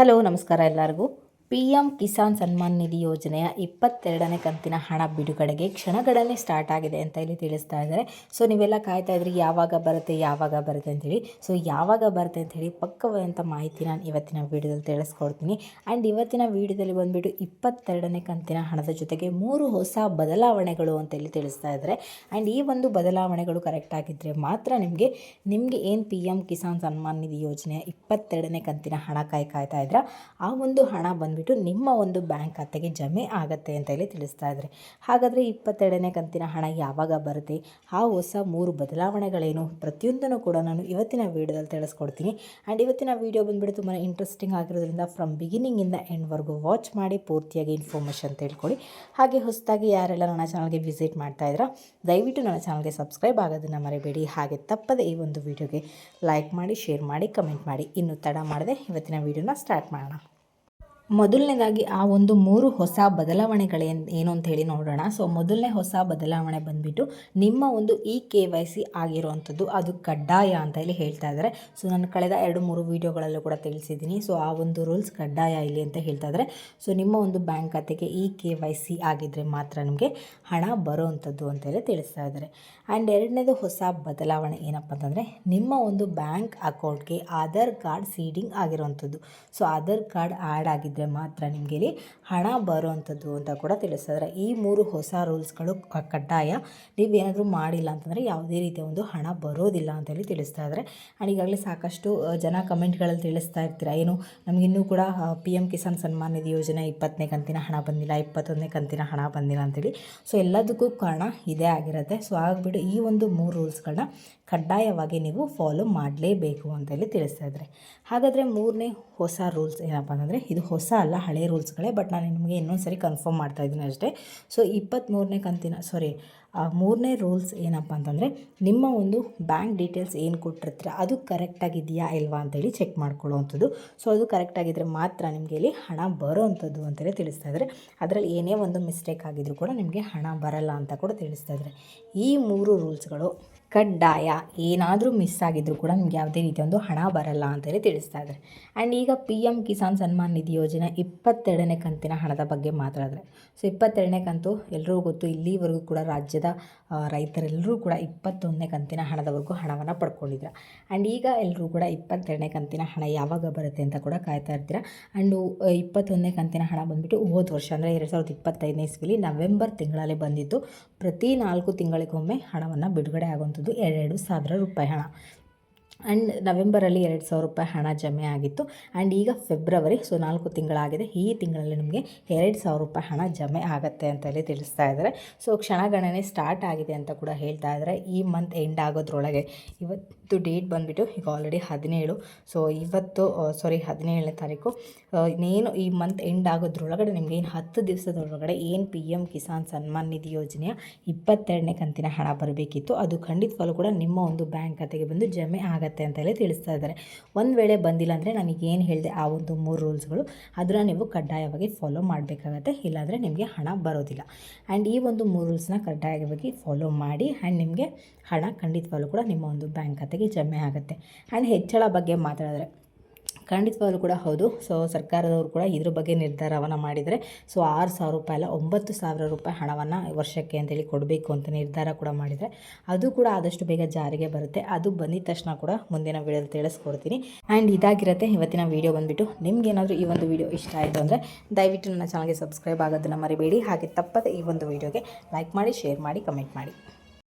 Hello ನಮಸ್ಕಾರ ಎಲ್ಲರಿಗೂ. PM Kisan Samman ನಿಧಿ ಯೋಜನೆಯ 22ನೇ ಕಂತಿನ ಹಣ ಬಿಡುಗಡೆಗೆ ಕ್ಷಣಗಣನೆ ಸ್ಟಾರ್ಟ್ ಆಗಿದೆ ಅಂತ ಇಲ್ಲಿ ತಿಳಿಸ್ತಾ ಇದ್ದಾರೆ. ಸೊ ನೀವೆಲ್ಲ ಕಾಯ್ತಾ ಇದ್ರಿ ಯಾವಾಗ ಬರುತ್ತೆ ಅಂತೇಳಿ. ಸೊ ಯಾವಾಗ ಬರುತ್ತೆ ಅಂಥೇಳಿ ಪಕ್ಕವಾದಂಥ ಮಾಹಿತಿ ನಾನು ಇವತ್ತಿನ ವೀಡಿಯೋದಲ್ಲಿ ತಿಳಿಸ್ಕೊಡ್ತೀನಿ. ಆ್ಯಂಡ್ ಇವತ್ತಿನ ವೀಡಿಯೋದಲ್ಲಿ ಬಂದುಬಿಟ್ಟು 22ನೇ ಕಂತಿನ ಹಣದ ಜೊತೆಗೆ 3 ಹೊಸ ಬದಲಾವಣೆಗಳು ಅಂತೇಳಿ ತಿಳಿಸ್ತಾ ಇದ್ದಾರೆ. ಆ್ಯಂಡ್ ಈ ಒಂದು ಬದಲಾವಣೆಗಳು ಕರೆಕ್ಟ್ ಆಗಿದ್ದರೆ ಮಾತ್ರ ನಿಮಗೆ ಏನು PM ಕಿಸಾನ್ ಸನ್ಮಾನ್ ನಿಧಿ ಯೋಜನೆಯ 22ನೇ ಕಂತಿನ ಹಣ ಕಾಯ್ತಾ ಇದ್ರೆ ಆ ಒಂದು ಹಣ ಬಂದುಬಿಟ್ಟು ನಿಮ್ಮ ಒಂದು ಬ್ಯಾಂಕ್ ಖಾತೆಗೆ ಜಮೆ ಆಗುತ್ತೆ ಅಂತ ಹೇಳಿ ತಿಳಿಸ್ತಾ ಇದ್ದಾರೆ. ಹಾಗಾದರೆ 22ನೇ ಕಂತಿನ ಹಣ ಯಾವಾಗ ಬರುತ್ತೆ, ಆ ಹೊಸ 3 ಬದಲಾವಣೆಗಳೇನು, ಪ್ರತಿಯೊಂದನ್ನು ಕೂಡ ನಾನು ಇವತ್ತಿನ ವೀಡಿಯೋದಲ್ಲಿ ತಿಳಿಸ್ಕೊಡ್ತೀನಿ. ಆ್ಯಂಡ್ ಇವತ್ತಿನ ವೀಡಿಯೋ ಬಂದುಬಿಟ್ಟು ತುಂಬಾ ಇಂಟ್ರೆಸ್ಟಿಂಗ್ ಆಗಿರೋದ್ರಿಂದ ಫ್ರಮ್ ಬಿಗಿನಿಂಗಿಂದ ಎಂಡ್ವರೆಗೂ ವಾಚ್ ಮಾಡಿ ಪೂರ್ತಿಯಾಗಿ ಇನ್ಫಾರ್ಮೇಷನ್ ತಿಳ್ಕೊಳ್ಳಿ. ಹಾಗೆ ಹೊಸದಾಗಿ ಯಾರೆಲ್ಲ ನನ್ನ ಚಾನಲ್ಗೆ ವಿಸಿಟ್ ಮಾಡ್ತಾ ಇದ್ದೀರಾ ದಯವಿಟ್ಟು ನನ್ನ ಚಾನಲ್ಗೆ ಸಬ್ಸ್ಕ್ರೈಬ್ ಆಗೋದನ್ನು ಮರಿಬೇಡಿ. ಹಾಗೆ ತಪ್ಪದೆ ಈ ಒಂದು ವೀಡಿಯೋಗೆ ಲೈಕ್ ಮಾಡಿ, ಶೇರ್ ಮಾಡಿ, ಕಮೆಂಟ್ ಮಾಡಿ. ಇನ್ನು ತಡ ಮಾಡದೆ ಇವತ್ತಿನ ವೀಡಿಯೋನ ಸ್ಟಾರ್ಟ್ ಮಾಡೋಣ. ಮೊದಲನೇದಾಗಿ ಆ ಒಂದು 3 ಹೊಸ ಬದಲಾವಣೆಗಳೇನು ಅಂತ ಹೇಳಿ ನೋಡೋಣ. ಸೊ ಮೊದಲನೇ ಹೊಸ ಬದಲಾವಣೆ ಬಂದುಬಿಟ್ಟು ನಿಮ್ಮ ಒಂದು KYC ಆಗಿರುವಂಥದ್ದು ಅದು ಕಡ್ಡಾಯ ಅಂತ ಹೇಳಿ ಹೇಳ್ತಾ ಇದ್ದಾರೆ. ಸೊ ನಾನು ಕಳೆದ 2-3 ವೀಡಿಯೋಗಳಲ್ಲೂ ಕೂಡ ತಿಳಿಸಿದ್ದೀನಿ. ಸೊ ಆ ಒಂದು ರೂಲ್ಸ್ ಕಡ್ಡಾಯ ಇಲ್ಲಿ ಅಂತ ಹೇಳ್ತಾ ಇದ್ದಾರೆ. ಸೊ ನಿಮ್ಮ ಒಂದು ಬ್ಯಾಂಕ್ ಖಾತೆಗೆ KYC ಆಗಿದ್ದರೆ ಮಾತ್ರ ನಿಮಗೆ ಹಣ ಬರೋವಂಥದ್ದು ಅಂತೇಳಿ ತಿಳಿಸ್ತಾ ಇದ್ದಾರೆ. ಆ್ಯಂಡ್ ಎರಡನೇದು ಹೊಸ ಬದಲಾವಣೆ ಏನಪ್ಪ ಅಂತಂದರೆ ನಿಮ್ಮ ಒಂದು ಬ್ಯಾಂಕ್ ಅಕೌಂಟ್ಗೆ ಆಧಾರ್ ಕಾರ್ಡ್ ಸೀಡಿಂಗ್ ಆಗಿರುವಂಥದ್ದು. ಸೊ ಆಧಾರ್ ಕಾರ್ಡ್ ಆ್ಯಡ್ ಆಗಿದ್ದರೆ ಮಾತ್ರ ನಿಮಗೆ ಇಲ್ಲಿ ಹಣ ಬರುವಂಥದ್ದು ಅಂತ ಕೂಡ ತಿಳಿಸ್ತಾರೆ. ಈ 3 ಹೊಸ ರೂಲ್ಸ್ಗಳು ಕಡ್ಡಾಯ. ನೀವೇನಾದರೂ ಮಾಡಿಲ್ಲ ಅಂತಂದರೆ ಯಾವುದೇ ರೀತಿಯ ಒಂದು ಹಣ ಬರೋದಿಲ್ಲ ಅಂತೇಳಿ ತಿಳಿಸ್ತಾ ಇದ್ದಾರೆ. ಆ್ಯಂಡ್ ಈಗಾಗಲೇ ಸಾಕಷ್ಟು ಜನ ಕಮೆಂಟ್ಗಳಲ್ಲಿ ತಿಳಿಸ್ತಾ ಇರ್ತೀರ, ಏನು ನಮಗಿನ್ನೂ ಕೂಡ PM ಕಿಸಾನ್ ಸನ್ಮಾನ್ ನಿಧಿ ಯೋಜನೆ 20ನೇ ಕಂತಿನ ಹಣ ಬಂದಿಲ್ಲ, 21ನೇ ಕಂತಿನ ಹಣ ಬಂದಿಲ್ಲ ಅಂತೇಳಿ. ಸೊ ಎಲ್ಲದಕ್ಕೂ ಕಾರಣ ಇದೇ ಆಗಿರುತ್ತೆ. ಸೊ ಆಗಿಬಿಟ್ಟು ಈ ಒಂದು 3 ರೂಲ್ಸ್ಗಳನ್ನ ಕಡ್ಡಾಯವಾಗಿ ನೀವು ಫಾಲೋ ಮಾಡಲೇಬೇಕು ಅಂತೇಳಿ ತಿಳಿಸ್ತಾ ಇದ್ದಾರೆ. ಹಾಗಾದರೆ 3ನೇ ಹೊಸ ರೂಲ್ಸ್ ಏನಪ್ಪ ಅಂತಂದರೆ, ಇದು ಹೊಸ ಅಲ್ಲ, ಹಳೆ ರೂಲ್ಸ್ಗಳೇ, ಬಟ್ ನಾನು ನಿಮಗೆ ಇನ್ನೊಂದು ಸರಿ ಕನ್ಫರ್ಮ್ ಮಾಡ್ತಾ ಇದ್ದೀನಿ ಅಷ್ಟೇ. ಸೊ 3ನೇ ರೂಲ್ಸ್ ಏನಪ್ಪ ಅಂತಂದರೆ ನಿಮ್ಮ ಒಂದು ಬ್ಯಾಂಕ್ ಡೀಟೇಲ್ಸ್ ಏನು ಕೊಟ್ಟಿರ್ತೀರ ಅದು ಕರೆಕ್ಟಾಗಿದೆಯಾ ಇಲ್ವಾ ಅಂತೇಳಿ ಚೆಕ್ ಮಾಡ್ಕೊಳ್ಳುವಂಥದ್ದು. ಸೊ ಅದು ಕರೆಕ್ಟಾಗಿದ್ದರೆ ಮಾತ್ರ ನಿಮಗೆ ಇಲ್ಲಿ ಹಣ ಬರೋವಂಥದ್ದು ಅಂತೇಳಿ ತಿಳಿಸ್ತಾ ಇದ್ದಾರೆ. ಅದರಲ್ಲಿ ಏನೇ ಒಂದು ಮಿಸ್ಟೇಕ್ ಆಗಿದ್ರೂ ಕೂಡ ನಿಮಗೆ ಹಣ ಬರಲ್ಲ ಅಂತ ಕೂಡ ತಿಳಿಸ್ತಾ ಇದ್ದಾರೆ. ಈ 3 ರೂಲ್ಸ್ಗಳು ಕಡ್ಡಾಯ. ಏನಾದರೂ ಮಿಸ್ ಆಗಿದ್ದರೂ ಕೂಡ ನಿಮ್ಗೆ ಯಾವುದೇ ರೀತಿಯ ಒಂದು ಹಣ ಬರಲ್ಲ ಅಂತೇಳಿ ತಿಳಿಸ್ತಾ ಇದ್ದಾರೆ. ಆ್ಯಂಡ್ ಈಗ PM ಕಿಸಾನ್ ಸನ್ಮಾನ್ ನಿಧಿ ಯೋಜನೆ 22ನೇ ಕಂತಿನ ಹಣದ ಬಗ್ಗೆ ಮಾತಾಡಿದ್ರೆ, ಸೊ 22ನೇ ಕಂತು ಎಲ್ರಿಗೂ ಗೊತ್ತು. ಇಲ್ಲಿವರೆಗೂ ಕೂಡ ರಾಜ್ಯದ ರೈತರೆಲ್ಲರೂ ಕೂಡ 21ನೇ ಕಂತಿನ ಹಣದವರೆಗೂ ಹಣವನ್ನು ಪಡ್ಕೊಂಡಿದ್ರು. ಆ್ಯಂಡ್ ಈಗ ಎಲ್ಲರೂ ಕೂಡ 22ನೇ ಕಂತಿನ ಹಣ ಯಾವಾಗ ಬರುತ್ತೆ ಅಂತ ಕೂಡ ಕಾಯ್ತಾ ಇರ್ತೀರ. ಆ್ಯಂಡ್ 21ನೇ ಕಂತಿನ ಹಣ ಬಂದುಬಿಟ್ಟು ಹೋದ ವರ್ಷ ಅಂದರೆ 2025ನೇ ಇಸ್ವಿಲಿ ನವೆಂಬರ್ ತಿಂಗಳಲ್ಲಿ ಬಂದಿತ್ತು. ಪ್ರತಿ 4 ತಿಂಗಳಿಗೊಮ್ಮೆ ಹಣವನ್ನು ಬಿಡುಗಡೆ ಆಗುವಂಥದ್ದು 2,000 ರೂಪಾಯಿ ಹಣ. ಆ್ಯಂಡ್ ನವೆಂಬರಲ್ಲಿ 2,000 ರೂಪಾಯಿ ಹಣ ಜಮೆ ಆಗಿತ್ತು. ಆ್ಯಂಡ್ ಈಗ ಫೆಬ್ರವರಿ, ಸೊ 4 ತಿಂಗಳಾಗಿದೆ. ಈ ತಿಂಗಳಲ್ಲಿ ನಿಮಗೆ 2,000 ರೂಪಾಯಿ ಹಣ ಜಮೆ ಆಗುತ್ತೆ ಅಂತೇಳಿ ತಿಳಿಸ್ತಾ ಇದ್ದಾರೆ. ಸೊ ಕ್ಷಣಗಣನೆ ಸ್ಟಾರ್ಟ್ ಆಗಿದೆ ಅಂತ ಕೂಡ ಹೇಳ್ತಾ ಇದ್ದಾರೆ. ಈ ಮಂತ್ ಎಂಡ್ ಆಗೋದ್ರೊಳಗೆ, ಇವತ್ತು ಡೇಟ್ ಬಂದುಬಿಟ್ಟು ಈಗ ಆಲ್ರೆಡಿ 17. ಸೊ 17ನೇ ತಾರೀಕು. ಇನ್ನೇನು ಈ ಮಂತ್ ಎಂಡ್ ಆಗೋದ್ರೊಳಗಡೆ ನಿಮಗೆ 10 ದಿವಸದೊಳಗಡೆ ಏನು PM ಕಿಸಾನ್ ಸನ್ಮಾನ್ ನಿಧಿ ಯೋಜನೆಯ 22ನೇ ಕಂತಿನ ಹಣ ಬರಬೇಕಿತ್ತು ಅದು ಖಂಡಿತವಾಗ್ಲೂ ಕೂಡ ನಿಮ್ಮ ಒಂದು ಬ್ಯಾಂಕ್ ಖಾತೆಗೆ ಬಂದು ಜಮೆ ಆಗುತ್ತೆ ಅಂತೇಳಿ ತಿಳಿಸ್ತಾ ಇದ್ದಾರೆ. ಒಂದು ವೇಳೆ ಬಂದಿಲ್ಲ ಅಂದರೆ ನನಗೆ ಏನು ಹೇಳಿದೆ ಆ ಒಂದು 3 ರೂಲ್ಸ್ಗಳು ಅದನ್ನು ನೀವು ಕಡ್ಡಾಯವಾಗಿ ಫಾಲೋ ಮಾಡಬೇಕಾಗತ್ತೆ, ಇಲ್ಲಾಂದರೆ ನಿಮಗೆ ಹಣ ಬರೋದಿಲ್ಲ. ಆ್ಯಂಡ್ ಈ ಒಂದು 3 ರೂಲ್ಸ್ನ ಕಡ್ಡಾಯವಾಗಿ ಫಾಲೋ ಮಾಡಿ. ಆ್ಯಂಡ್ ನಿಮಗೆ ಹಣ ಖಂಡಿತವಾಗ್ಲೂ ಕೂಡ ನಿಮ್ಮ ಒಂದು ಬ್ಯಾಂಕ್ ಖಾತೆಗೆ ಜಮೆ ಆಗುತ್ತೆ. ಆ್ಯಂಡ್ ಹೆಚ್ಚಳ ಬಗ್ಗೆ ಮಾತಾಡಿದ್ರೆ ಖಂಡಿತವಾಗ್ಲೂ ಕೂಡ ಹೌದು. ಸೊ ಸರ್ಕಾರದವರು ಕೂಡ ಇದ್ರ ಬಗ್ಗೆ ನಿರ್ಧಾರವನ್ನು ಮಾಡಿದರೆ, ಸೊ 6,000 ರೂಪಾಯಿ ಅಲ್ಲ 9,000 ರೂಪಾಯಿ ಹಣವನ್ನು ವರ್ಷಕ್ಕೆ ಅಂತೇಳಿ ಕೊಡಬೇಕು ಅಂತ ನಿರ್ಧಾರ ಕೂಡ ಮಾಡಿದರೆ ಅದು ಕೂಡ ಆದಷ್ಟು ಬೇಗ ಜಾರಿಗೆ ಬರುತ್ತೆ. ಅದು ಬಂದಿದ ತಕ್ಷಣ ಕೂಡ ಮುಂದಿನ ವೀಡಿಯೋದಲ್ಲಿ ತಿಳಿಸ್ಕೊಡ್ತೀನಿ. ಆ್ಯಂಡ್ ಇದಾಗಿರುತ್ತೆ ಇವತ್ತಿನ ವೀಡಿಯೋ ಬಂದುಬಿಟ್ಟು. ನಿಮ್ಗೇನಾದರೂ ಈ ಒಂದು ವೀಡಿಯೋ ಇಷ್ಟ ಆಯಿತು ಅಂದರೆ ದಯವಿಟ್ಟು ನನ್ನ ಚಾನಲ್ಗೆ ಸಬ್ಸ್ಕ್ರೈಬ್ ಆಗೋದನ್ನು ಮರಿಬೇಡಿ. ಹಾಗೆ ತಪ್ಪದೆ ಈ ಒಂದು ವೀಡಿಯೋಗೆ ಲೈಕ್ ಮಾಡಿ, ಶೇರ್ ಮಾಡಿ, ಕಮೆಂಟ್ ಮಾಡಿ.